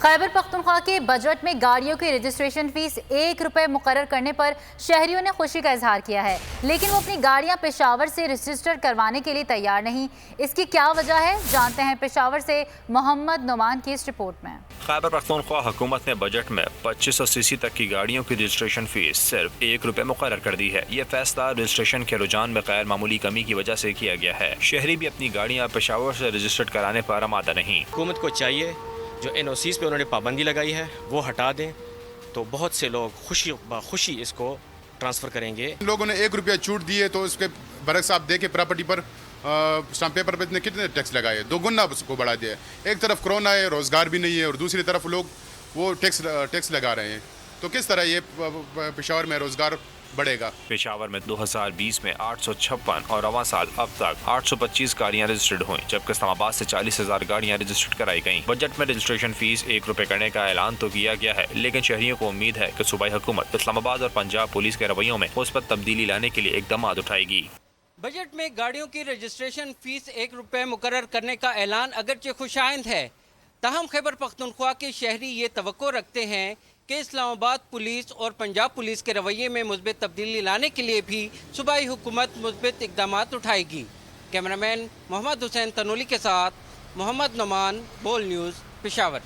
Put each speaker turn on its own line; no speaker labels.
خیبر پختونخوا کے بجٹ میں گاڑیوں کی رجسٹریشن فیس 1 روپے مقرر کرنے پر شہریوں نے خوشی کا اظہار کیا ہے، لیکن وہ اپنی گاڑیاں پشاور سے رجسٹر کروانے کے لیے تیار نہیں۔ اس کی کیا وجہ ہے، جانتے ہیں پشاور سے محمد نعمان کی اس رپورٹ میں۔
خیبر پختونخوا حکومت نے بجٹ میں 2500 سی سی تک کی گاڑیوں کی رجسٹریشن فیس صرف 1 روپے مقرر کر دی ہے۔ یہ فیصلہ رجسٹریشن کے رجحان میں غیر معمولی کمی کی وجہ سے کیا گیا ہے۔ شہری بھی اپنی گاڑیاں پشاور سے رجسٹر کرانے پر آمادہ نہیں۔
حکومت کو چاہیے جو NOCs پہ انہوں نے پابندی لگائی ہے وہ ہٹا دیں تو بہت سے لوگ خوشی اس کو ٹرانسفر کریں گے۔
لوگوں نے 1 روپیہ چھوٹ دی ہے تو اس کے برعکس آپ دیکھیں پراپرٹی پر اسٹامپ پیپر پہ کتنے ٹیکس لگائے، 2 گنا اس کو بڑھا دیا ہے۔ ایک طرف کرونا ہے، روزگار بھی نہیں ہے، اور دوسری طرف لوگ وہ ٹیکس لگا رہے ہیں، تو کس طرح یہ پشاور میں روزگار بڑھے گا؟
پشاور میں 2020 میں 856 اور رواں سال اب تک 825 گاڑیاں رجسٹرڈ ہوئیں، جبکہ اسلام آباد سے 40,000 گاڑیاں رجسٹرڈ کرائی گئیں۔ بجٹ میں رجسٹریشن فیس 1 روپے کرنے کا اعلان تو کیا گیا ہے، لیکن شہریوں کو امید ہے کہ صوبائی حکومت اسلام آباد اور پنجاب پولیس کے رویوں میں مثبت تبدیلی لانے کے لیے اقدامات اٹھائے گی۔
بجٹ میں گاڑیوں کی رجسٹریشن فیس 1 روپے مقرر کرنے کا اعلان اگرچہ خوش آئند ہے، تاہم خیبر پختونخوا کے شہری یہ توقع رکھتے ہیں کہ اسلام آباد پولیس اور پنجاب پولیس کے رویے میں مثبت تبدیلی لانے کے لیے بھی صوبائی حکومت مثبت اقدامات اٹھائے گی۔ کیمرہ مین محمد حسین تنولی کے ساتھ محمد نعمان، بول نیوز، پشاور۔